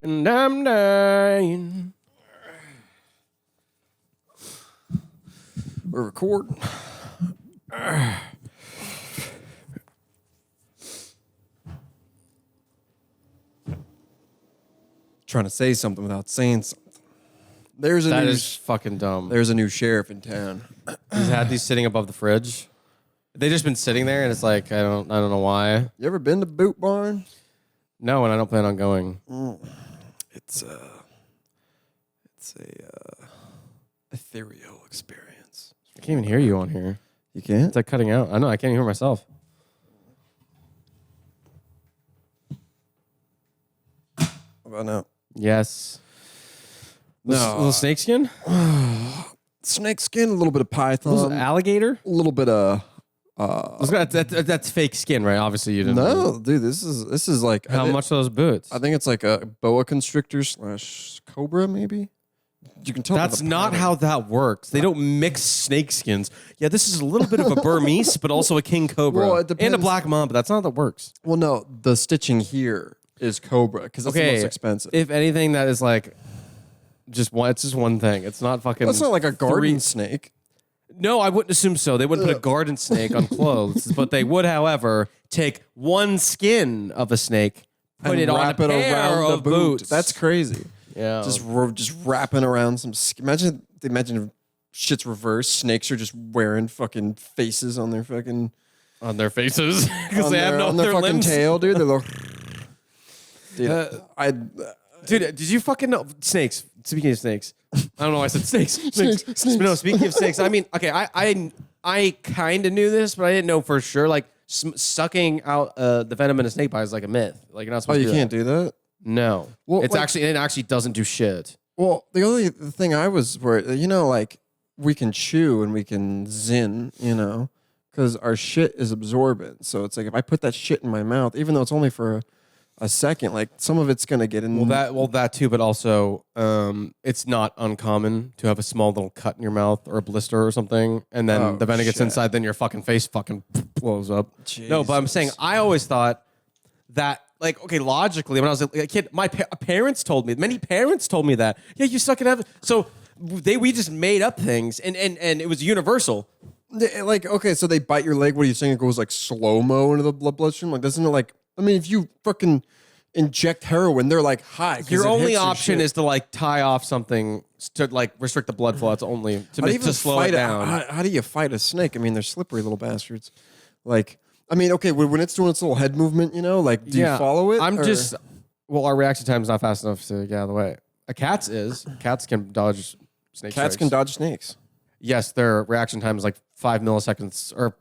And I'm dying. We're recording. Trying to say something without saying something. That is fucking dumb. There's a new sheriff in town. He's had these sitting above the fridge. They just been sitting there, and it's like I don't know why. You ever been to Boot Barn? No, and I don't plan on going. It's a ethereal experience. I can't even hear you on here. You can't? It's like cutting out. I know. I can't even hear myself. How about now? Yes. No. Little snakeskin? Snake skin, a little bit of python. Alligator? A little bit of... That's fake skin, right? Obviously, you didn't. No, dude, this is like... How much are those boots? I think it's like a boa constrictor / cobra, maybe? You can tell. That's not how that works. They don't mix snake skins. Yeah, this is a little bit of a Burmese, but also a king cobra. Well, it depends. And a black mamba, but that's not how that works. Well, no, the stitching here is cobra because that's the most expensive. If anything, that is like just one. It's just one thing. It's not fucking. That's not like a garden snake. No, I wouldn't assume so. They wouldn't put a garden snake on clothes, but they would, however, take one skin of a snake, put it on a pair of boots. That's crazy. Yeah, just wrapping around some. Imagine if shit's reversed. Snakes are just wearing fucking faces on their fucking faces because they have no on their fucking limbs. tail, dude. They're like, dude, did you fucking know snakes? Speaking of snakes, I don't know why I said snakes. Snakes. No, speaking of snakes, I mean, okay, I kind of knew this, but I didn't know for sure. Like sucking out the venom in a snake bite is like a myth. Like you're not supposed to. You can't do that. No, well, it actually doesn't do shit. Well, the only thing I was worried, like we can chew and we can zin, because our shit is absorbent. So it's like if I put that shit in my mouth, even though it's only for a second, like some of it's gonna get in. Well, that too, but also, it's not uncommon to have a small little cut in your mouth or a blister or something, and then the venom gets inside, then your fucking face fucking blows up. Jesus. No, but I'm saying I always thought that, like, okay, logically, when I was a kid, my parents told me, many parents told me that, yeah, you suck it up. So we just made up things, and it was universal. Like, okay, so they bite your leg. What are you saying? It goes like slow-mo into the bloodstream? Like, doesn't it like, I mean, if you fucking inject heroin, they're like high. Your only option is to like tie off something to like restrict the blood flow. That's only to slow it down. How do you fight a snake? I mean, they're slippery little bastards. Like, I mean, okay, when it's doing its little head movement, like, do you follow it? Our reaction time is not fast enough to get out of the way. Cats can dodge snakes. Cats can dodge snakes. Yes, their reaction time is like 5 milliseconds or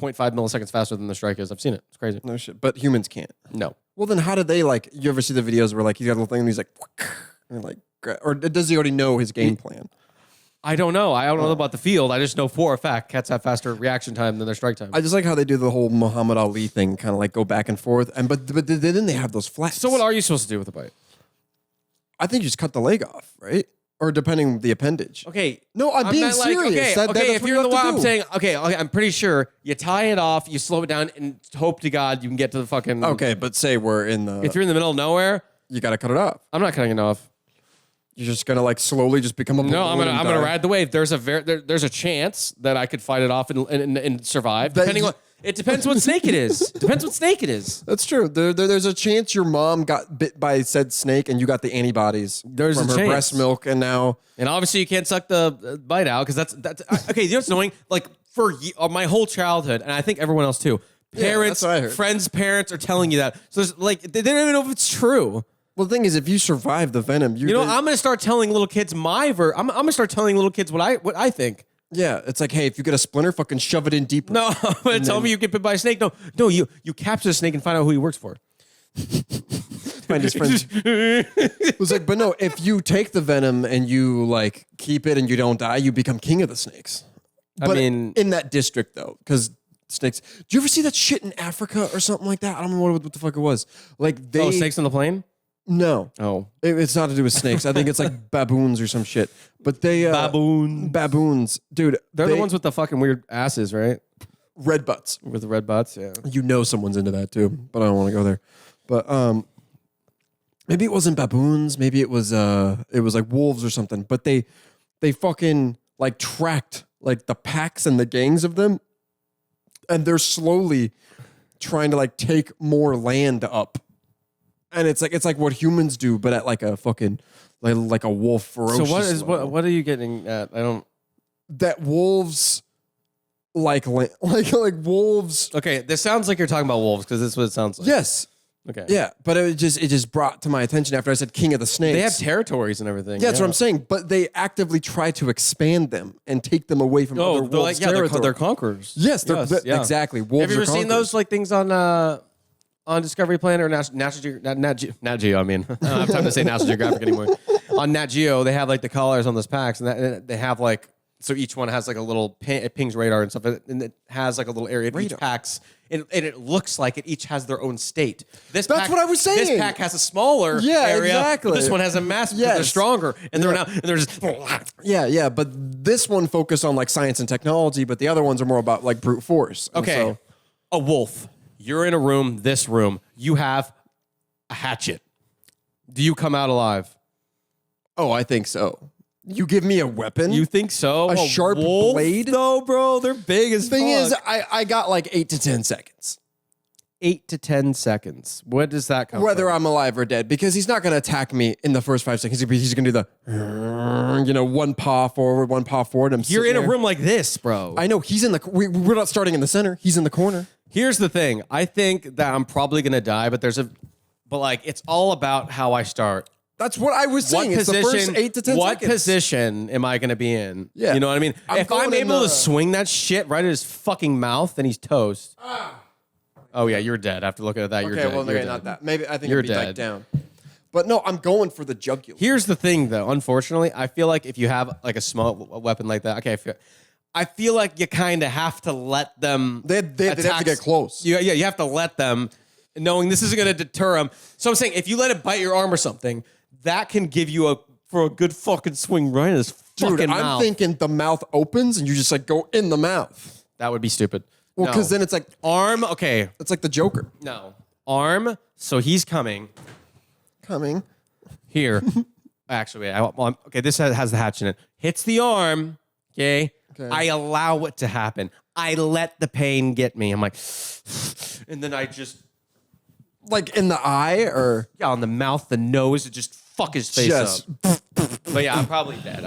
0.5 milliseconds faster than the strike is. I've seen it. It's crazy. No shit. But humans can't. No. Well, then how do they, like, you ever see the videos where, like, he's got a little thing and he's like, and like, or does he already know his game plan? I don't know. I don't know about the field. I just know for a fact cats have faster reaction time than their strike time. I just like how they do the whole Muhammad Ali thing, kind of like go back and forth. But then they have those flaps. So what are you supposed to do with a bite? I think you just cut the leg off, right? Or depending the appendage. Okay. No, I'm being serious. Okay, if you're in the wild, I'm saying, okay, I'm pretty sure you tie it off, you slow it down, and hope to God you can get to the fucking... Okay, but say we're in the... If you're in the middle of nowhere... You got to cut it off. I'm not cutting it off. You're just going to like slowly just become a... No, I'm gonna ride the wave. There's a chance that I could fight it off and survive, depending on... It depends what snake it is. Depends what snake it is. That's true. There's a chance your mom got bit by said snake and you got the antibodies from her breast milk, and now... And obviously you can't suck the bite out because that's... Okay, you know what's annoying? Like, for my whole childhood, and I think everyone else too, Parents, what I heard. friends' parents are telling you that. So there's like they don't even know if it's true. Well, the thing is, if you survive the venom, You know, I'm gonna start telling little kids I'm gonna start telling little kids what I think. yeah, it's like, hey, if you get a splinter, fucking shove it in deeper. No, I'm gonna tell me you get bit by a snake. No, you capture the snake and find out who he works for. Find his friends. It was like, but no, if you take the venom and you like keep it and you don't die, you become king of the snakes. But mean- in that district though, because snakes. Do you ever see that shit in Africa or something like that? I don't know what the fuck it was. Like they Snakes on the plane? No. Oh. It's not to do with snakes. I think it's like baboons or some shit. But they baboons, dude. They're the ones with the fucking weird asses, right? red butts. With the red butts, yeah. You know someone's into that too, but I don't want to go there. But maybe it wasn't baboons. Maybe it was like wolves or something. But they fucking like tracked like the packs and the gangs of them, and they're slowly trying to like take more land up. And it's like what humans do, but at like a fucking like a wolf ferocious. So what are you getting at? I don't. That wolves like wolves. Okay, this sounds like you're talking about wolves because this is what it sounds like. Yes. Okay. Yeah, but it just brought to my attention after I said king of the snakes. They have territories and everything. Yeah, that's what I'm saying. But they actively try to expand them and take them away from other wolves' like territory. they're conquerors. Yes, exactly. Wolves Have you ever are seen conquerors. those like things on Discovery Planet or Nat Geo? I mean, I don't have time to say National Geographic anymore. On Nat Geo, they have like the collars on those packs, and they have like so each one has like a little it pings radar and stuff, and it has like a little area of each packs. And it looks like it each has their own state. That's what I was saying. This pack has a smaller area. Exactly. This one has a mass because they're stronger. And they're just Yeah, but this one focused on like science and technology, but the other ones are more about like brute force. And okay. so- A wolf. You're in a room, this room. You have a hatchet. Do you come out alive? Oh, I think so. You give me a weapon? You think so? A sharp wolf, blade? No, bro. They're big as Thing fuck. is, I got like 8 to 10 seconds. 8 to 10 seconds. What does that come Whether from? I'm alive or dead, because he's not going to attack me in the first 5 seconds. He's going to do the, one paw forward, one paw forward. You're in a room like this, bro. I know he's in the. We're not starting in the center. He's in the corner. Here's the thing. I think that I'm probably gonna die, but it's all about how I start. That's what I was saying. It's the first 8 to 10 what seconds. position am I gonna be in? Yeah. You know what I mean? If I'm going in able the- to swing that shit right at his fucking mouth, then he's toast. Oh yeah, you're dead. After looking at that, you're Okay, dead. well, You're okay, dead. not that. Maybe I think You're it'd be like dead. down. But no, I'm going for the jugular. Here's the thing, though. Unfortunately, I feel like if you have like a small weapon like that, okay, I feel like you kind of have to let them. They'd have to get close. You have to let them, knowing this isn't going to deter them. So I'm saying, if you let it bite your arm or something, that can give you a good fucking swing right in his fucking Dude, mouth. I'm thinking the mouth opens and you just like go in the mouth. That would be stupid. Well, No. because then it's like Arm, okay. it's like the Joker No. Arm, so he's coming coming. here. Actually, wait, okay, this has the hatch in it. Hits the arm, okay? I allow it to happen. I let the pain get me. I'm like, and then I just, Like in the eye or on the mouth, the nose, it just fuck his face just. up. But yeah, I'm probably dead.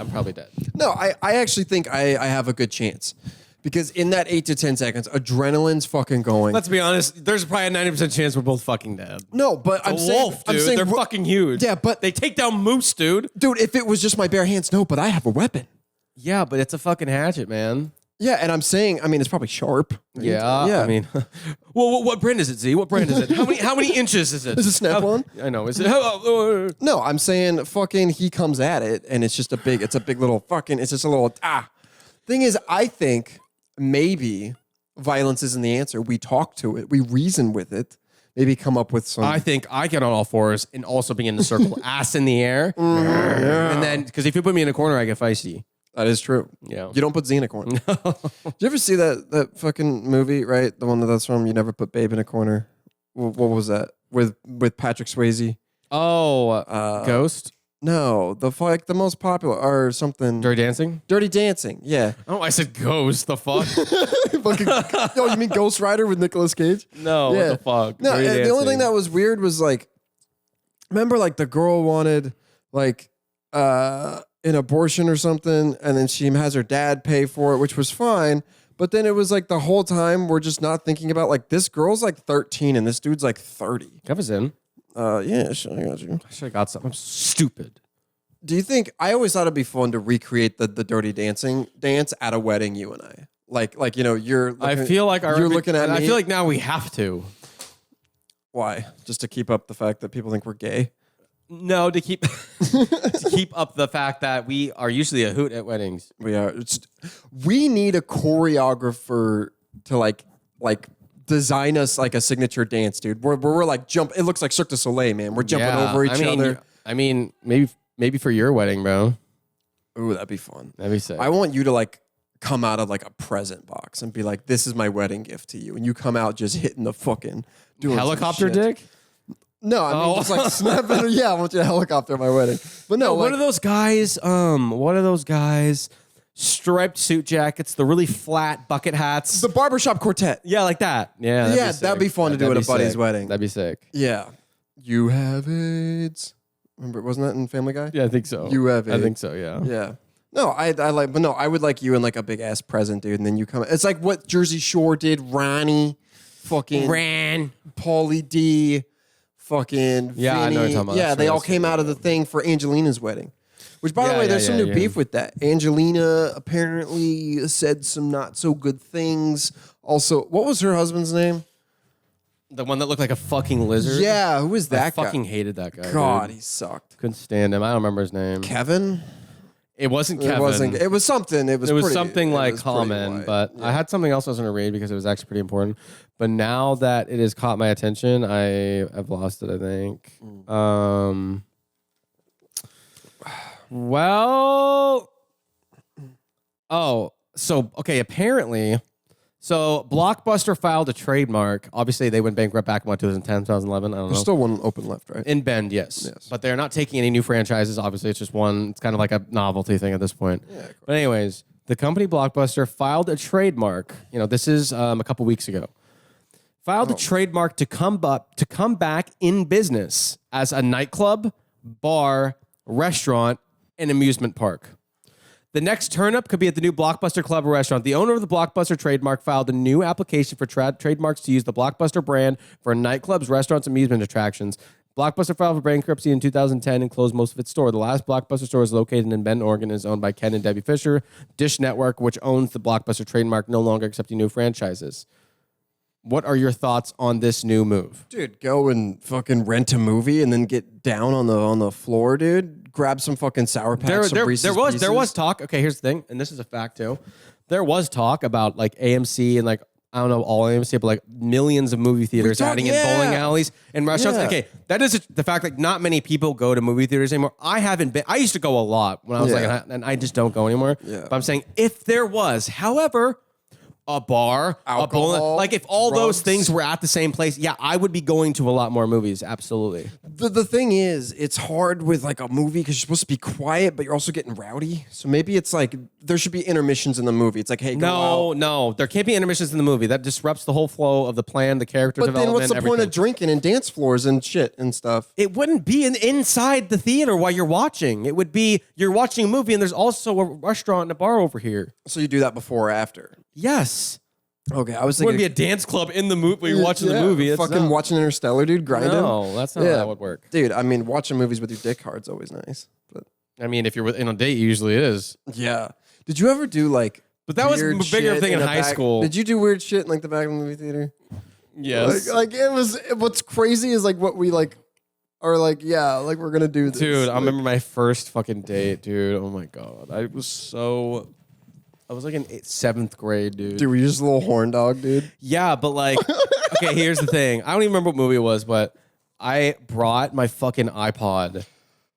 No, I actually think I have a good chance. Because in that 8 to 10 seconds, adrenaline's fucking going. Let's be honest. There's probably a 90% chance we're both fucking dead. No, but I'm A saying, wolf, dude. I'm saying They're fucking huge. Yeah, but they take down moose, dude. dude, if it was just my bare hands, no. But I have a weapon. Yeah, but it's a fucking hatchet, man. Yeah, and I'm saying, I mean, it's probably sharp. Yeah. I mean, well, what brand is it, Z? What brand is it? How many inches is it? Is it Snap-on? I know. Is it? No, I'm saying fucking he comes at it and it's just a big little fucking, it's just a little, Thing is, I think maybe violence isn't the answer. We talk to it. We reason with it. Maybe come up with some. I think I get on all fours and also be in the circle, ass in the air. And then, because if you put me in a corner, I get feisty. That is true. Yeah. You don't put Z in a corner. Did you ever see that fucking movie, right? The one that's from You Never Put Babe in a Corner. What was that? With Patrick Swayze? Oh, Ghost? No, the most popular or something. Dirty Dancing? Dirty Dancing. Yeah. Oh, I said Ghost. The fuck? Fucking, yo, you mean Ghost Rider with Nicolas Cage? No, Yeah. what the fuck? No, Dirty and the only Dancing. thing that was weird was like, remember like the girl wanted like an abortion or something, and then she has her dad pay for it, which was fine. But then it was like the whole time we're just not thinking about like this girl's like 13 and this dude's like 30. Kevin's in. Yeah, sure, I got you. I should have got something. I'm stupid. Do you think I always thought it'd be fun to recreate the Dirty Dancing dance at a wedding? You and I, like you know, you're. I feel like you're looking at me. I feel like now we have to. Why? Just to keep up the fact that people think we're gay? No, to keep to keep up the fact that we are usually a hoot at weddings. We are. We need a choreographer to like design us like a signature dance, dude. Where we're like jump. It looks like Cirque du Soleil, man. We're jumping over each other. I mean, maybe for your wedding, bro. Ooh, that'd be fun. That'd be sick. I want you to like come out of like a present box and be like, "This is my wedding gift to you," and you come out just hitting the fucking doing helicopter some shit. dick. No, I mean just like snapping. Yeah, I want you to helicopter at my wedding. But no, what are those guys? What are those guys? Striped suit jackets, the really flat bucket hats. the barbershop quartet. Yeah, like that. Yeah, That'd be fun to do at a buddy's wedding. That'd be sick. Yeah. You have AIDS. Remember, wasn't that in Family Guy? Yeah, I think so. You have AIDS. I think so. Yeah. Yeah. No, I like, but no, I would like you in like a big ass present, dude, and then you come. It's like what Jersey Shore did. Ronnie, fucking Paulie D, fucking Yeah, I know what you're Vinny. talking about. Yeah, That's they right, all that's came right, out of the thing for Angelina's wedding. Which, by the way, there's some new yeah. beef with that. Angelina apparently said some not so good things. Also, what was her husband's name? The one that looked like a fucking lizard. Yeah, who was that guy? I fucking hated that guy. God, dude. he sucked. Couldn't stand him. I don't remember his name. Kevin? It wasn't Kevin. It wasn't. It was something. It was. It was pretty, something it like was pretty common, white. but Yeah. I had something else I was going to read because it was actually pretty important. But now that it has caught my attention, I've lost it, I think. Well, okay, apparently, so Blockbuster filed a trademark. Obviously, they went bankrupt back in 2010, 2011. I don't know. There's still one open left, right? In Bend, yes. Yes. But they're not taking any new franchises. Obviously, it's just one. It's kind of like a novelty thing at this point. Yeah, of course. But anyways, the company Blockbuster filed a trademark. You know, this is a couple weeks ago. Filed a trademark to come back in business as a nightclub, bar, restaurant, and amusement park. The next turn-up could be at the new Blockbuster Club or restaurant. The owner of the Blockbuster trademark filed a new application for trademarks to use the Blockbuster brand for nightclubs, restaurants, amusement attractions. Blockbuster filed for bankruptcy in 2010 and closed most of its store. The last Blockbuster store is located in Bend, Oregon, and is owned by Ken and Debbie Fisher. Dish Network, which owns the Blockbuster trademark, no longer accepting new franchises. What are your thoughts on this new move? Dude, go and fucking rent a movie and then get down on the floor, dude. Grab some fucking Sour Patch. There Pieces. was talk. Okay, here's the thing, and this is a fact too. There was talk about like AMC and like I don't know all AMC, but like millions of movie theaters adding in bowling alleys and restaurants. Yeah. Okay, that is the fact. Like not many people go to movie theaters anymore. I haven't been. I used to go a lot when I was like, and I just don't go anymore. Yeah. But I'm saying if there was, however. A bar, alcohol, a bowling, like if all those drugs. things were at the same place, yeah, I would be going to a lot more movies. Absolutely. The thing is, it's hard with like a movie because you're supposed to be quiet, but you're also getting rowdy. So maybe it's like there should be intermissions in the movie. It's like, hey, go out. No, there can't be intermissions in the movie. That disrupts the whole flow of the plan, the character But development. then what's the point everything. of drinking and dance floors and shit and stuff? It wouldn't be inside the theater while you're watching. It would be you're watching a movie and there's also a restaurant and a bar over here. So you do that before or after? Yes. Okay, I was It thinking. wouldn't be a dance club in the movie while you're watching the movie. It's fucking not. watching Interstellar, dude. Grinding. No, that's not how that would work. Dude, I mean, watching movies with your dick hard's always nice. But I mean, if you're in a date, usually it is. yeah. Did you ever do like? But that was a weird bigger shit thing in the high back- school. Did you do weird shit in like the back of the movie theater? Yes. Like it was. What's crazy is like what we like are like. Yeah, like we're gonna do this. Dude, I Like, remember my first fucking date, dude. Oh my God. I was like in 7th grade, dude. Dude, were you just a little horn dog, dude? Yeah, but like, okay, here's the thing. I don't even remember what movie it was, but I brought my fucking iPod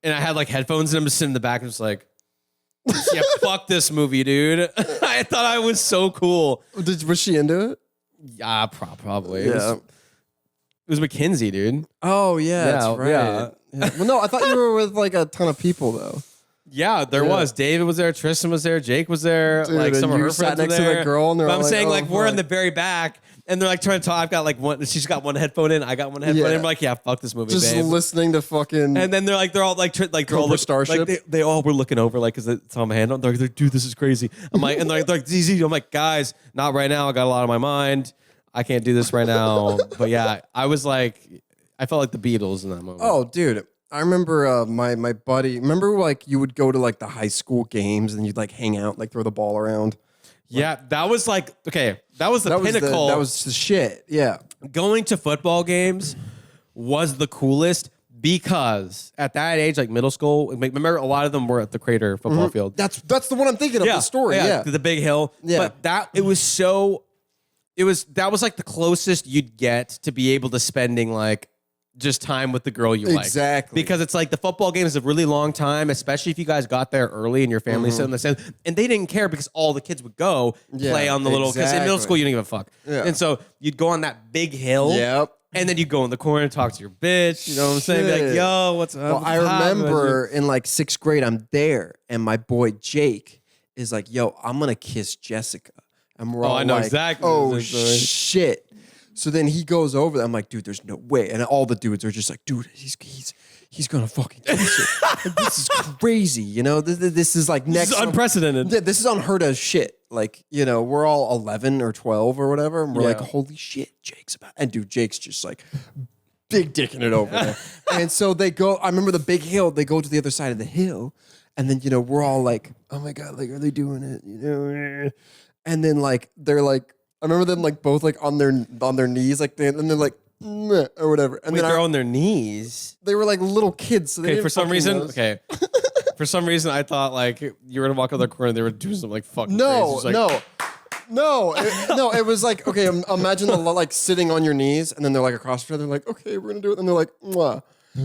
and I had like headphones and I'm just sitting in the back and just like, yeah, fuck this movie, dude. I thought I was so cool. Was she into it? Yeah, probably. Yeah. It was Mackenzie, dude. Oh yeah, Yeah, that's right. yeah. Yeah. Well, no, I thought you were with like a ton of people though. Yeah, there was. David was there. Tristan was there. Jake was there. Dude, like some of and her you sat friends were next to there. the girl, and they're But all I'm like, saying oh, like we're in fuck. the very back, and they're like trying to talk. I've got like one. She's got one headphone in. I got one headphone in. Yeah. I'm like, yeah, fuck this movie, Just babe. listening to fucking. And then they're all like they're all Cobra Starship? Like they all were looking over like because it's on my hand. They're like, dude, this is crazy. I'm like, and they're like, ZZ. I'm like, guys, not right now. I got a lot on my mind. I can't do this right now. But yeah, I was like, I felt like the Beatles in that moment. Oh, dude. I remember my buddy. Remember, like you would go to like the high school games and you'd like hang out, like throw the ball around. Yeah, that was like okay. That was the pinnacle. That was the shit. Yeah. Going to football games was the coolest because at that age, like middle school, remember a lot of them were at the Crater football field. That's the one I'm thinking of. The story. Yeah. The big hill. Yeah. But that it was that was like the closest you'd get to be able to spending like just time with the girl you like. Exactly. Because it's like the football game is a really long time, especially if you guys got there early and your family sitting in the stand. And they didn't care because all the kids would go play on the little, because in middle exactly. school you didn't give a fuck. Yeah. And so you'd go on that big hill. Yep. And then you go in the corner and talk to your bitch. You know what I'm saying? Be like, Shit. yo, what's up? Well, What's I happening? remember in like 6th grade, I'm there, and my boy Jake is like, "Yo, I'm gonna kiss Jessica," and we're all I know like, exactly "Oh this story. shit!" So then he goes over there. I'm like, "Dude, there's no way," and all the dudes are just like, "Dude, he's gonna fucking kiss her." And this is crazy, you know. This is like next. This is unprecedented. Yeah, this is unheard of shit. Like, you know, we're all 11 or 12 or whatever, and we're Yeah. like, "Holy shit, Jake's about," and dude, Jake's just like big dicking it over there. And so they go, I remember the big hill, they go to the other side of the hill, and then, you know, we're all like, "Oh my God, like, are they doing it?" You know? And then like, they're like, I remember them like both like on their knees, like, and they're like, "Meh," or whatever. And Wait, then they're on their knees. they were like little kids. So they Okay, didn't for some fucking reason, notice. okay. For some reason, I thought like you were gonna walk out the corner and they were doing something like fucking No, crazy. It's like, no, it was like, okay, imagine the like sitting on your knees, and then they're like across from each other, like, "Okay, we're gonna do it," and they're like, "Mwah."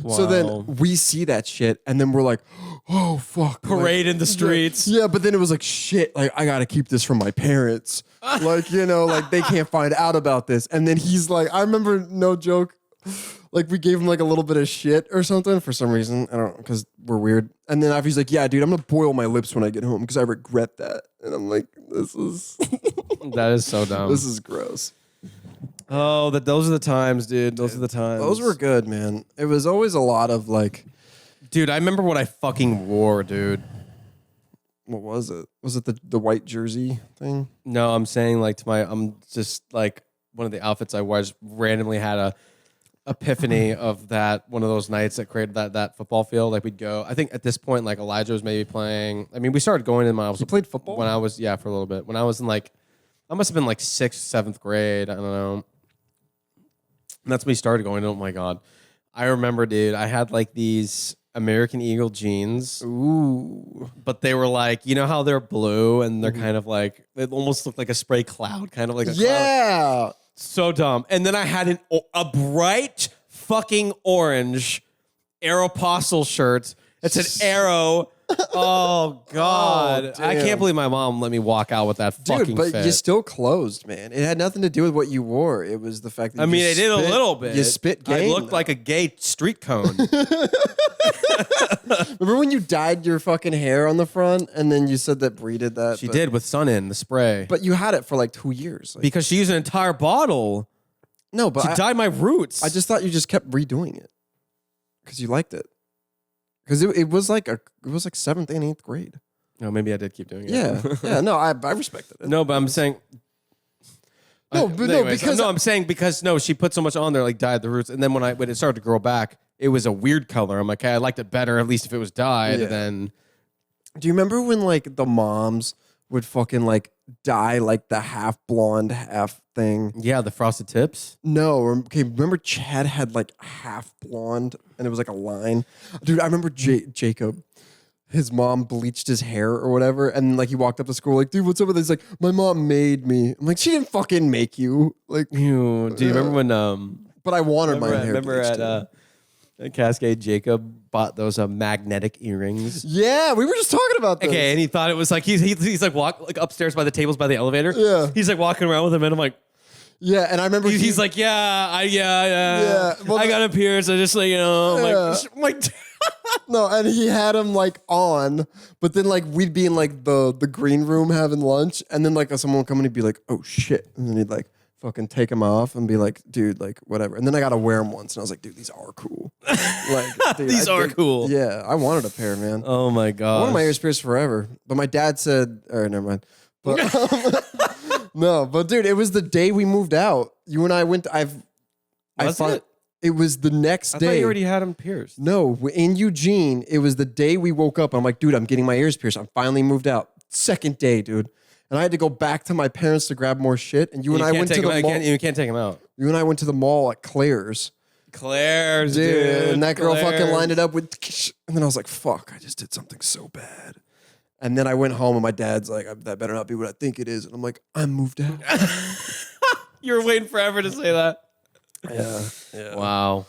So Wow. then we see that shit, and then we're like, "Oh fuck!" Parade Like, in the streets. Yeah, but then it was like, "Shit!" Like, I gotta keep this from my parents. Like, you know, like they can't find out about this. And then he's like, I remember, no joke, like we gave him like a little bit of shit or something for some reason. I don't know, because we're weird. And then after he's like, "Yeah, dude, I'm gonna boil my lips when I get home because I regret that." And I'm like, "This is That is so dumb. this is gross." Oh, those are the times, dude. Those are the times. Those were good, man. It was always a lot of like, dude. I remember what I fucking wore, dude. what was it? Was it the white jersey thing? No, I'm saying like I'm just like one of the outfits I wore. I just randomly had a epiphany of that one of those nights that created that football field. Like we'd go. I think at this point, like Elijah was maybe playing. I mean, we started going in when I was. You played football? when I was for a little bit. When I was in like, I must have been like 6th, 7th grade. I don't know. And that's when we started going. Oh my god, I remember, dude. I had like these American Eagle jeans. Ooh. But they were like, you know how they're blue and they're kind of like, it almost looked like a spray cloud, kind of like a cloud. Yeah. So dumb. And then I had a bright fucking orange Aeropostale shirt. It's an arrow. Oh, God. Oh, I damn. can't believe my mom let me walk out with that fucking Dude, but fit. you still closed, man. It had nothing to do with what you wore. It was the fact that I you mean, just I did a spit- little bit. You spit game. I looked like a gay street cone. Remember when you dyed your fucking hair on the front, and then you said that Brie did that? She but, did with Sun In, the spray. But you had it for like 2 years. Like, Because she used an entire bottle no, but to dye my roots. I just thought you just kept redoing it because you liked it. Because it was like 7th and 8th grade. Oh, maybe I did keep doing it. Yeah. No, I respected it. No, but I'm saying. No, but no, because- I'm saying because no, she put so much on there, like dyed the roots, and then when it started to grow back, it was a weird color. I'm like, hey, I liked it better at least if it was dyed. Yeah. Then Do you remember when like the moms would fucking like dye like the half blonde, half thing? yeah, the frosted tips. No, okay. Remember Chad had like half blonde, and it was like a line. Dude, I remember Jacob. His mom bleached his hair or whatever, and like he walked up to school like, "Dude, what's up with this?" He's like, "My mom made me." I'm like, "She didn't fucking make you." Like, Ew. Do you remember when but I wanted my hair. remember bleached, at Cascade, Jacob bought those magnetic earrings. yeah, we were just talking about this. Okay, and he thought it was like he's like upstairs by the tables by the elevator. Yeah. He's like walking around with them, and I'm like. Yeah, and I remember He's like, yeah. Yeah, well, I got up here, so just like, you know, I'm Yeah. like, No, and he had him like on, but then like we'd be in like the green room having lunch, and then like someone would come in and be like, "Oh shit," and then he'd like fucking take them off and be like, "Dude, like whatever." And then I got to wear them once, and I was like, "Dude, these are cool." Like dude, These are cool. Yeah, I wanted a pair, man. Oh my god. I wanted my ears pierced forever, but my dad said, "All right, never mind." But no, but dude, it was the day we moved out. You and I went. It was the next day. I thought you already had them pierced. No, in Eugene, it was the day we woke up. I'm like, dude, I'm getting my ears pierced. I'm finally moved out. Second day, dude. And I had to go back to my parents to grab more shit. And I went to the mall. You can't take them out. You and I went to the mall at Claire's. Dude. And that girl fucking lined it up with... And then I was like, fuck, I just did something so bad. And then I went home and my dad's like, that better not be what I think it is. And I'm like, I'm moved out. You were waiting forever to say that. Yeah. Wow.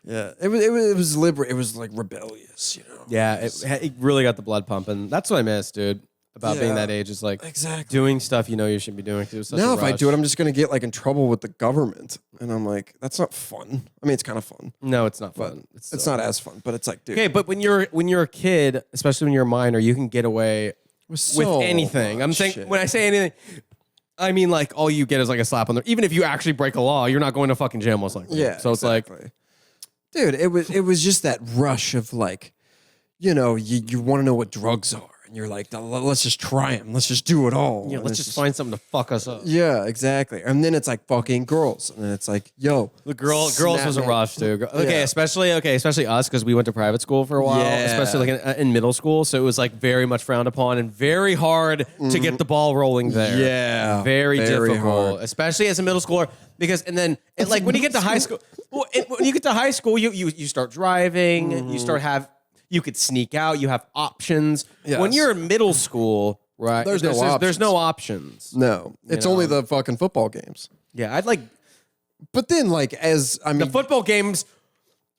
Yeah. It was liberal. It was like rebellious, you know? Yeah, it really got the blood pumping. That's what I miss, dude. About being that age is like doing stuff you know you shouldn't be doing. It was such now, a if I rush. do it, I'm just going to get like in trouble with the government. And I'm like, that's not fun. I mean, it's kind of fun. No, it's not But fun. it's not as fun, but it's like, dude. Okay, but when you're a kid, especially when you're a minor, you can get away with anything. I'm saying shit. when I say anything, I mean like all you get is like a slap on the. Even if you actually break a law, you're not going to fucking jail most likely. Yeah. So exactly. it's like, dude, it was just that rush of like, you know, you want to know what drugs are. And you're like, let's just try them. Let's just do it all. yeah, And let's it's just find something to fuck us up. Yeah, exactly. And then it's like fucking girls. And then it's like, yo. The girls snap was a it. rush, dude. Okay, Yeah. especially us because we went to private school for a while, Yeah. especially like in middle school. So it was like very much frowned upon and very hard to get the ball rolling there. Yeah, very difficult, hard. especially as a middle schooler. Because and then like when you get to high school, when you get to high school, you start driving, you start you could sneak out, you have options. Yes. When you're in middle school, right? There's no options. There's no options. No, it's know. only the fucking football games. Yeah, I'd like But then, like, the football games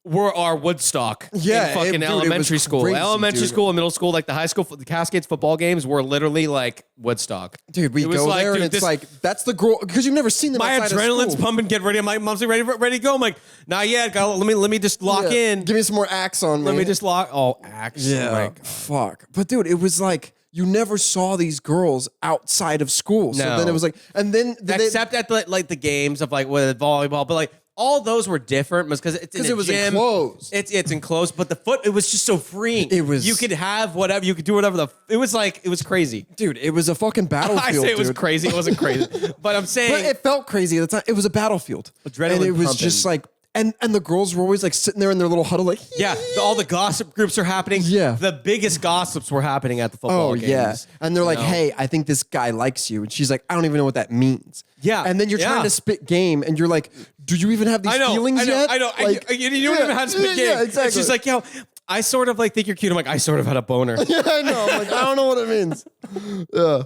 were our Woodstock Yeah, in fucking dude, it elementary was school. crazy, Elementary dude. school and middle school, like the high school, the Cascades football games were literally like Woodstock. dude, we It was go like, there dude, and it's this- like that's the girl because you've never seen them. My outside of adrenaline's school. pumping, get ready. My mom's like, ready to go. I'm like, not yet. Let me just lock Yeah. in. Give me some more axe on me. Let me just lock. Oh, axe. Yeah. Oh my God. Fuck. But dude, it was like you never saw these girls outside of school. So No. then it was like, and then Except at the games of like with volleyball, but like all those were different because it's in a it was gym. enclosed. It's enclosed, but it was just so freeing. It was- you could have whatever, you could do whatever it was crazy. dude, it was a fucking battlefield. I say it was dude. crazy. It wasn't crazy, but I'm saying But it felt crazy at the time. It was a battlefield. Adrenaline and it was pumping. just like, and the girls were always like sitting there in their little huddle, like, yeah, all the gossip groups are happening. Yeah. The biggest gossips were happening at the football oh games. yeah, and they're like, You know? hey, I think this guy likes you, and she's like, I don't even know what that means. Yeah, and then you're yeah. trying to spit game, and you're like, do you even have these feelings yet? I know. Like, You don't even have to spit game. Yeah, exactly. And she's like, yo, I sort of like think you're cute. I'm like, I sort of had a boner. yeah, I know. I'm like, I don't know what it means. Yeah,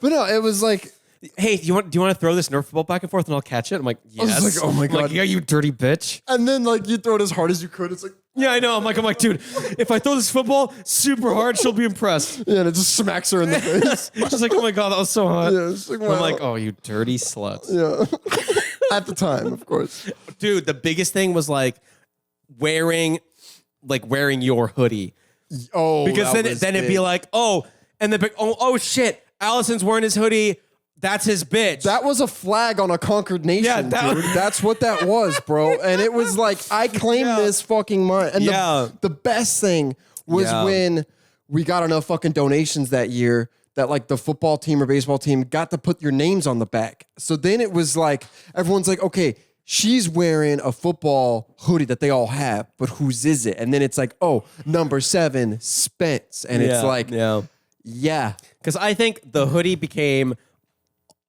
but no, it was like. Hey, do you want to throw this Nerf ball back and forth and I'll catch it? I'm like, was yes. like, oh my I'm like, God. yeah, you dirty bitch. And then like you throw it as hard as you could. It's like Yeah, I know. I'm like, dude, if I throw this football super hard, she'll be impressed. yeah, and it just smacks her in the face. She's like, oh my God, that was so hot. Yeah, it's like, I'm wow. like, oh, you dirty slut. Yeah, at the time, of course. Dude, the biggest thing was like wearing your hoodie. Oh, Because that then was it'd be big. like, and then oh shit, Allison's wearing his hoodie. That's his bitch. That was a flag on a conquered nation, Yeah, dude. That's what that was, bro. And it was like, I claim this fucking mine. And Yeah. the best thing was Yeah. when we got enough fucking donations that year that like the football team or baseball team got to put your names on the back. So then it was like, everyone's like, okay, she's wearing a football hoodie that they all have, but whose is it? And then it's like, oh, number 7, Spence. And it's like, yeah. Because I think the hoodie became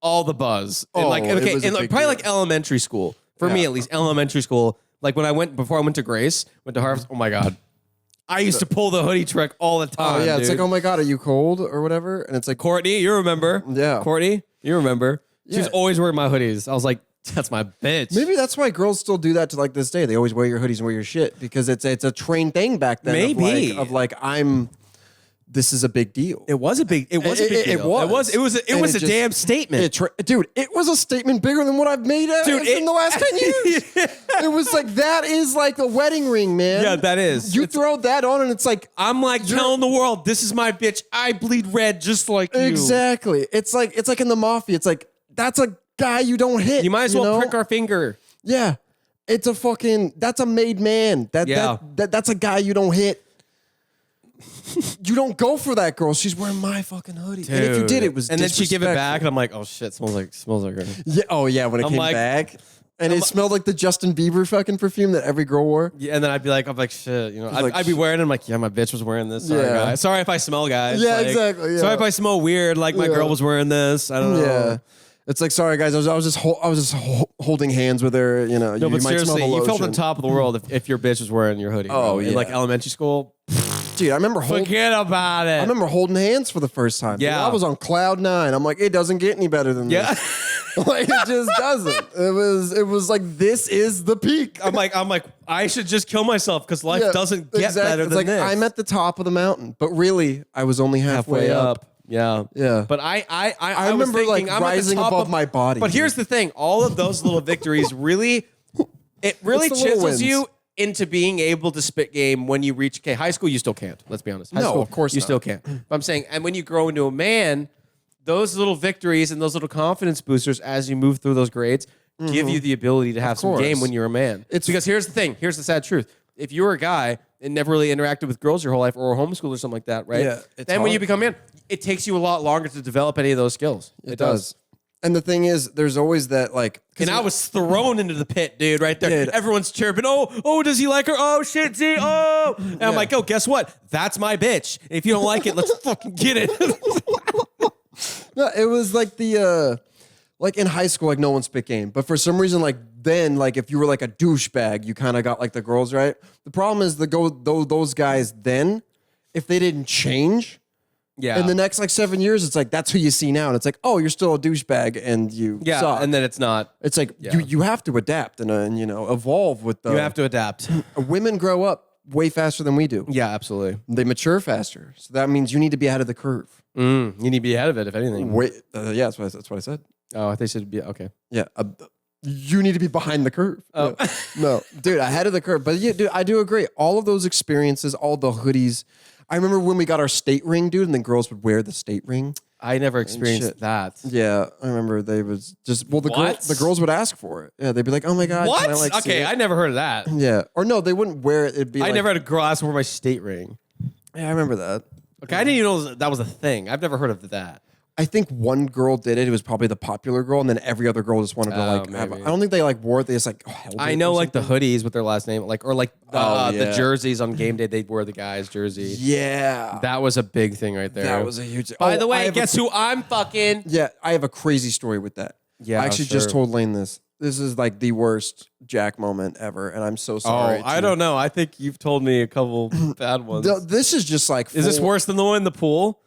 all the buzz. And Oh, like, it okay, was a and like, big probably deal. like elementary school. For me, Yeah. at least, elementary school. Like before I went to Grace, went to Harvest. Oh my God. I used to pull the hoodie trick all the time. Oh, yeah. It's dude. like, oh my God, are you cold or whatever? And it's like, Courtney, you remember? Yeah. Courtney, you remember? She was Yeah. always wearing my hoodies. I was like, that's my bitch. maybe that's why girls still do that to like this day. They always wear your hoodies and wear your shit because it's a trained thing back then. Maybe. of like I'm this is a big deal. It was a big deal. It was a damn statement. Dude, it was a statement bigger than what I've made in the last 10 years. It was like, that is like the wedding ring, man. Yeah, that is. You throw that on and it's like, I'm like telling the world, this is my bitch. I bleed red just like you. Exactly. It's like in the mafia. It's like, that's a guy you don't hit. You might as well prick our finger. Yeah. It's a fucking, that's a made man. That's a guy you don't hit. You don't go for that girl. She's wearing my fucking hoodie. Dude. And if you did, it was and then she give it back, disrespectful. and I'm like, oh shit, smells like her. Yeah. Oh yeah, when it came back, and it smelled like the Justin Bieber fucking perfume that every girl wore. Yeah, and then I'm like, shit, you know, like, I'd be wearing it. I'm like, yeah, my bitch was wearing this. Sorry, guys. Sorry if I smell, guys. Yeah, like, exactly. Yeah. Sorry if I smell weird. Like my girl was wearing this. I don't know. Yeah. It's like, sorry guys, I was just holding hands with her. You know, No, you but might smell seriously, the you felt lotion. on top of the world if your bitch was wearing your hoodie. Oh, bro. In yeah. like elementary school. Dude, I remember Forget about it. I remember holding hands for the first time. Yeah. Dude, I was on cloud 9. I'm like, it doesn't get any better than Yeah. this. Like, it just doesn't. It was like, this is the peak. I'm like, I should just kill myself because life doesn't get better it's than like, this. I'm at the top of the mountain, but really, I was only halfway up. Yeah. Yeah. But I remember, was thinking, like, I'm at the rising top above my body, But dude. here's the thing: all of those little victories really It's the little chisels wins. you into being able to spit game when you reach high school. You still can't. Let's be honest. High No, school, of course you not. still can't. But I'm saying, and when you grow into a man, those little victories and those little confidence boosters as you move through those grades give you the ability to have some course. game when you're a man. It's because here's the thing. Here's the sad truth. If you're a guy and never really interacted with girls your whole life or homeschooled or something like that, right? Yeah, it's then when you hard. become a man, it takes you a lot longer to develop any of those skills. It does. And the thing is, there's always that, like... And I was thrown into the pit, dude, right there. Dude. Everyone's chirping, oh, does he like her? Oh, shit, Z, oh. And I'm like, oh, guess what? That's my bitch. And if you don't like it, let's fucking get it. No, it was like the... like in high school, like no one spit game. But for some reason, like then, like if you were like a douchebag, you kind of got like the girls, right? The problem is those guys then, if they didn't change... Yeah. In the next like 7 years, it's like that's who you see now, and it's like, oh, you're still a douchebag, and you suck. And then it's not. It's like you have to adapt and you know evolve with the. You have to adapt. Women grow up way faster than we do. Yeah, absolutely. They mature faster, so that means you need to be ahead of the curve. You need to be ahead of it, if anything. Wait, yeah, that's what I said. Oh, they should be okay. Yeah, you need to be behind the curve. Oh. Yeah. No, dude, ahead of the curve. But yeah, dude, I do agree. All of those experiences, all the hoodies. I remember when we got our state ring, dude, and then girls would wear the state ring. I never experienced shit. that. Yeah, I remember they was just What? the girls would ask for it. Yeah, they'd be like, "Oh my god, What? can I, like, see Okay, it?" I never heard of that. Yeah, or no, they wouldn't wear it. It'd be. I like, never had a girl ask for my state ring. Yeah, I remember that. Okay, I didn't even know that was a thing. I've never heard of that. I think one girl did it. It was probably the popular girl, and then every other girl just wanted to like. Have, maybe. I don't think they like wore it. They just like held it I or know, like the something. hoodies with their last name, like or like Oh, the yeah. jerseys on game day. They'd wear the guy's jersey. Yeah, That was a big thing right there. that was a huge. By Oh, the I way, have guess who I'm fucking? Yeah, I have a crazy story with that. Yeah, I actually just sure. told Lane this. This is like the worst Jack moment ever, and I'm so sorry. I don't know. I think you've told me a couple bad ones. This is just like. Is this full- worse than the one in the pool?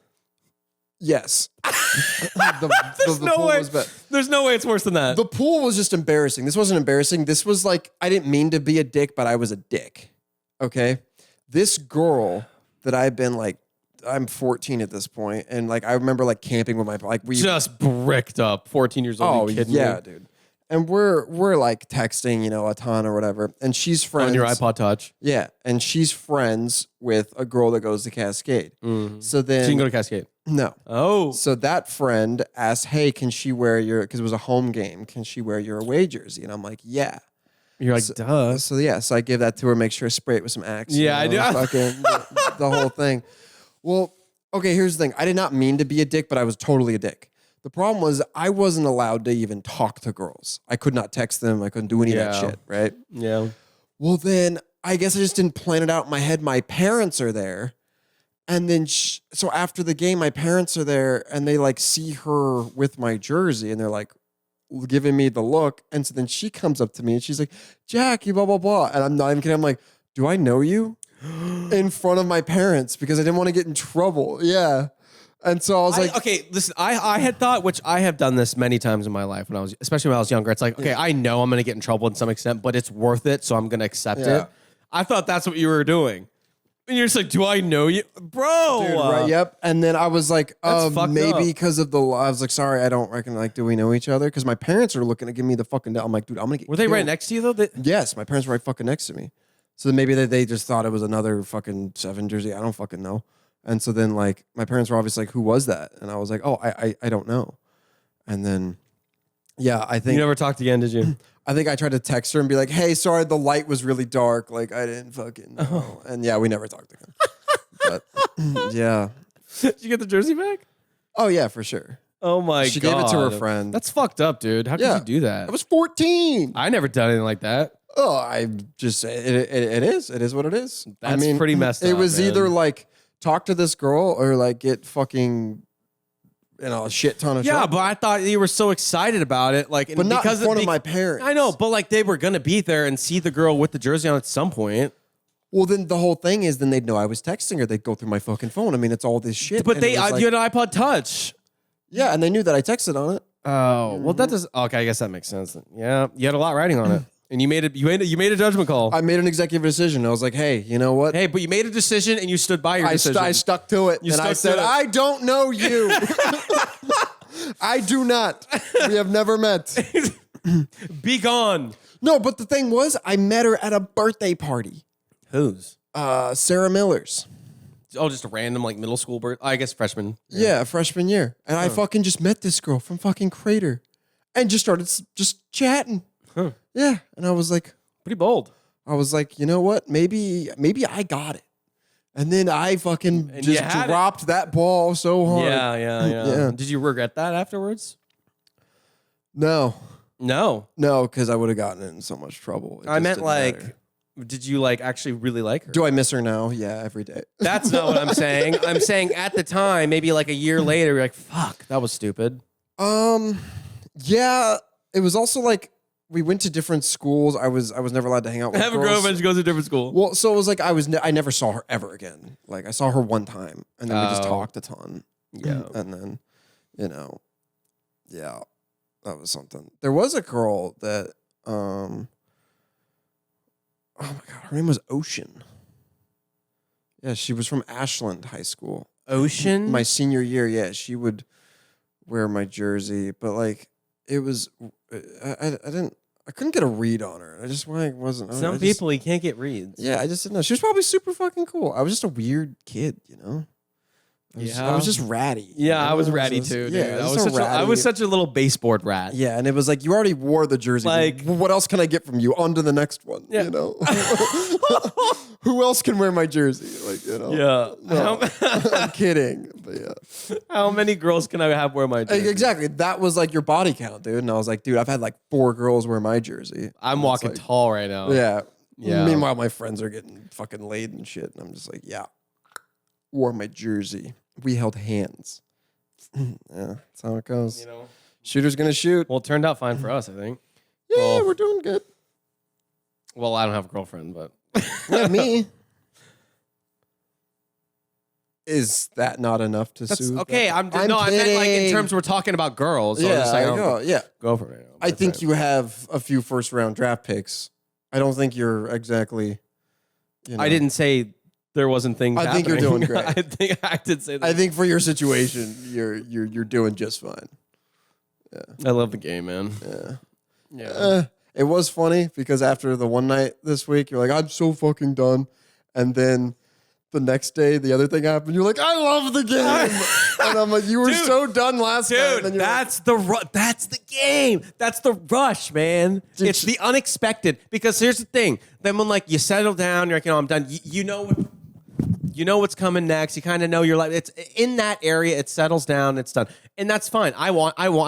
Yes. There's no pool way. was bad. There's no way it's worse than that. The pool was just embarrassing. This wasn't embarrassing. This was like, I didn't mean to be a dick, but I was a dick. Okay. This girl that I've been like, I'm 14 at this point, and like I remember like camping with my like we Just bricked up. 14 years old. oh You kidding yeah, me? dude. And we're like texting, you know, a ton or whatever. And she's friends On your iPod Touch. Yeah, and she's friends with a girl that goes to Cascade. So then She can go to Cascade. no. Oh. So that friend asked, "Hey, can she wear your?" Because it was a home game. Can she wear your away jersey? And I'm like, "Yeah." You're like, duh. So yeah, so I give that to her. Make sure I spray it with some Axe. Yeah, I do. Fucking the whole thing. Well, okay. Here's the thing. I did not mean to be a dick, but I was totally a dick. The problem was I wasn't allowed to even talk to girls. I could not text them. I couldn't do any of that Yeah. shit. Right. Yeah. Well, then I guess I just didn't plan it out in my head. My parents are there. And then, so after the game, my parents are there and they like see her with my jersey and they're like giving me the look. And so then she comes up to me and she's like, "Jackie, blah, blah, blah." And I'm not even kidding. I'm like, "Do I know you?" In front of my parents because I didn't want to get in trouble. Yeah. And so I was like, okay, listen, I had thought, which I have done this many times in my life when I was, especially when I was younger. It's like, okay, I know I'm going to get in trouble to some extent, but it's worth it. So I'm going to accept Yeah. it. I thought that's what you were doing. And you're just like, do I know you? Bro. Dude, right, yep. And then I was like, fucked maybe up. because of the, I was like, sorry, I don't reckon, like, do we know each other? Because my parents are looking to give me the fucking, I'm like, dude, I'm going to get Were they right killed. next to you, though? Yes, my parents were right fucking next to me. So then maybe they just thought it was another fucking 7 jersey. I don't fucking know. And so then, like, my parents were obviously like, who was that? And I was like, oh, I don't know. And then, yeah, I think. You never talked again, did you? I think I tried to text her and be like, hey, sorry, the light was really dark. Like, I didn't fucking know. Oh. And yeah, we never talked again. But yeah. Did you get the jersey back? Oh, yeah, for sure. Oh, my God. She gave it to her friend. That's fucked up, dude. How could you do that? I was 14. I never done anything like that. Oh, I just, it is. It is what it is. That's pretty messed up. It was man. either like, talk to this girl or like get fucking, a shit ton of Yeah, trouble. but I thought you were so excited about it. Like, But not in because front of my parents. I know, but like they were going to be there and see the girl with the jersey on at some point. Well, then the whole thing is then they'd know I was texting her. They'd go through my fucking phone. I mean, it's all this shit. But And it was like- you had an iPod Touch. yeah, and they knew that I texted on it. Oh, well, that does. Okay, I guess that makes sense. Yeah, you had a lot riding on it, and you made a judgment call. I made an executive decision. I was like, hey, you know what? Hey, but you made a decision and you stood by your decision. I stuck to it. You and I stuck to said, it. I don't know you. I do not. We have never met. Be gone. No, but the thing was, I met her at a birthday party. Whose? Sarah Miller's. Oh, just a random like middle school birth. I guess freshman. Yeah, freshman year. And I fucking just met this girl from fucking Crater and just started just chatting. Huh. Yeah. And I was like, Pretty bold. you know what? Maybe I got it. And then I fucking And you just had it. dropped that ball so hard. Yeah. Yeah. Did you regret that afterwards? No, No. because I would have gotten in so much trouble. It I just meant didn't like, matter. did you like actually really like her? Do I miss her now? Yeah, every day. That's not what I'm saying. I'm saying at the time, maybe like a year later, you're like, fuck, that was stupid. Yeah, it was also like we went to different schools. I was never allowed to hang out with Have a girls. girlfriend, she goes to a different school. Well, so it was like I never saw her ever again. Like I saw her one time, and then we just Oh. talked a ton. Yeah. and then, yeah, that was something. There was a girl that, oh my god, her name was Ocean. Yeah, she was from Ashland High School. Ocean? My senior year, yeah, she would wear my jersey, but like it was, I couldn't get a read on her. I just wasn't. Some people, you can't get reads. Yeah, I just didn't know. She was probably super fucking cool. I was just a weird kid, I was just ratty. Yeah, I was know? ratty too, dude. Yeah, I was such a little baseboard rat. Yeah, and it was like you already wore the jersey. Like- What else can I get from you? On to the next one. Yeah. Who else can wear my jersey? Like, Yeah. No, I'm kidding. But yeah. How many girls can I have wear my jersey? Exactly. That was like your body count, dude. And I was like, dude, I've had like 4 girls wear my jersey. I'm And walking it's like, tall right now. Yeah. Yeah. Meanwhile, my friends are getting fucking laid and shit. And I'm just like, yeah. Wore my jersey. We held hands. Yeah, that's how it goes. You know? Shooter's gonna shoot. Well, it turned out fine for us, I think. Yeah, well- we're doing good. Well, I don't have a girlfriend, but Yeah, me. Is that not enough to that's soothe? okay. that? I meant like in kidding. terms we're talking about girls. So I was Yeah, just like, I I don't go. Yeah. go for it right now. I think you have a few first round draft picks. I don't think you're exactly. I didn't say there wasn't things. I think you're happening. doing great. I think I did say that. I think for your situation, you're doing just fine. I love the game, man. Yeah. Yeah. It was funny because after the one night this week, you're like, I'm so fucking done. And then the next day, the other thing happened. You're like, I love the game. And I'm like, you were Dude, so done last night. And then Dude, you're that's the game. That's the rush, man. Dude, It's the unexpected. Because here's the thing. Then when like you settle down, you're like, I'm done. You know what's coming next. You kind of know you're like it's in that area. It settles down. It's done, and that's fine. I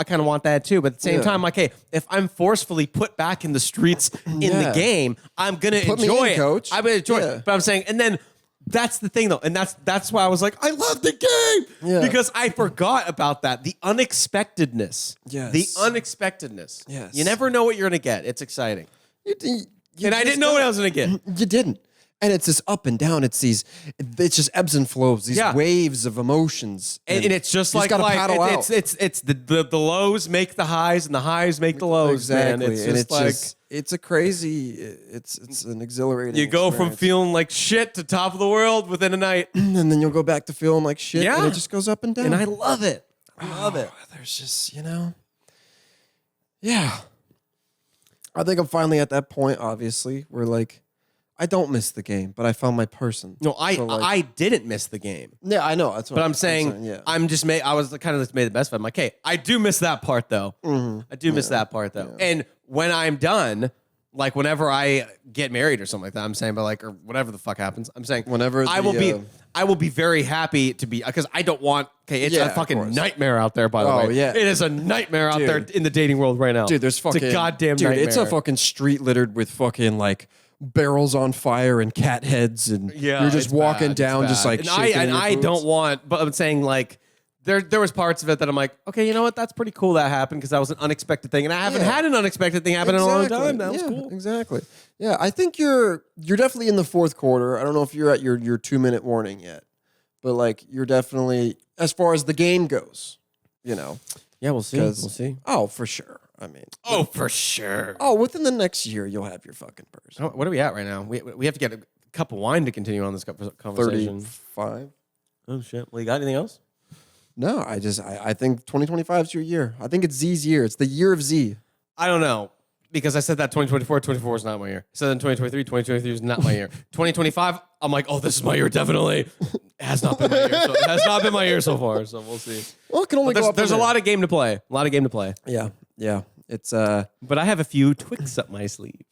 kind of want that too. But at the same time, like, hey, if I'm forcefully put back in the streets in the game, I'm gonna Put me enjoy in, it. coach. I'm gonna enjoy Yeah. it. But I'm saying, and then. That's the thing, though, and that's why I was like, I love the game because I forgot about that. The unexpectedness, Yes. the unexpectedness. Yes. You never know what you're gonna get. It's exciting, You and I just didn't know what I don't. was gonna get. You didn't. And it's this up and down. It's just ebbs and flows. These waves of emotions, and it's just you like, gotta paddle out. it's the lows make the highs, and the highs make the lows. Exactly, Man. It's and just like it's a crazy. It's an exhilarating. you go from experience. feeling like shit to top of the world within a night, and then you'll go back to feeling like shit. Yeah. And it just goes up and down. and I love it. I love it. There's just yeah. I think I'm finally at that point. Obviously, where like I don't miss the game, but I found my person. No, I didn't miss the game. Yeah, I know. That's what But I'm saying, yeah. I was kind of just made the best of it. I'm like, hey, I do miss that part though. I do miss that part though. And when I'm done, like whenever I get married or something like that, I'm saying, but like, or whatever the fuck happens, I'm saying, Whenever I will be very happy to be, because I don't want. Okay, it's Yeah, a of fucking course. nightmare out there. By the Oh, way, yeah. it is a nightmare out there Dude. in the dating world right now. Dude, there's fucking it's a goddamn dude. nightmare. It's a fucking street littered with fucking like barrels on fire and cat heads, and you're just it's walking bad, down, it's just bad. like and shaking your I boots. don't want, but I'm saying like there was parts of it that I'm like, okay, you know what, that's pretty cool that happened, because that was an unexpected thing, and I haven't had an unexpected thing happen in a long time. That was cool. Exactly. Yeah, I think you're definitely in the fourth quarter. I don't know if you're at your 2-minute warning yet, but like you're definitely, as far as the game goes, Yeah, we'll see. We'll see. Oh, for sure. I mean, Oh, for sure. oh, within the next year, you'll have your fucking person. What are we at right now? We have to get a cup of wine to continue on this conversation. 35. Oh shit. Well, you got anything else? No, I think 2025 is your year. I think it's Z's year. It's the year of Z. I don't know. Because I said that 2024 is not my year. I said that in 2023 is not my year. 2025, I'm like, oh, this is my year, definitely. It has not been my year. It has not been my year so far, so we'll see. Well, it can only go up. There's a from there. lot of game to play. Yeah, yeah. It's But I have a few Twix up my sleeve.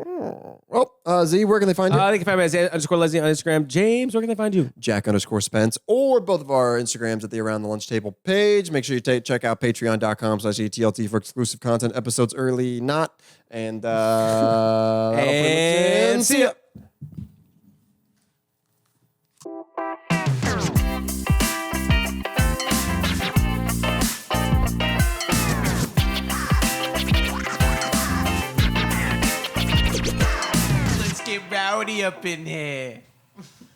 Well, Z, where can they find you? They can find me as _Leslie on Instagram. James, where can they find you? Jack_Spence, or both of our Instagrams at the Around the Lunch Table page. Make sure you check out patreon.com/ATLT for exclusive content, episodes early, not. And, And see ya. Let's get rowdy up in here.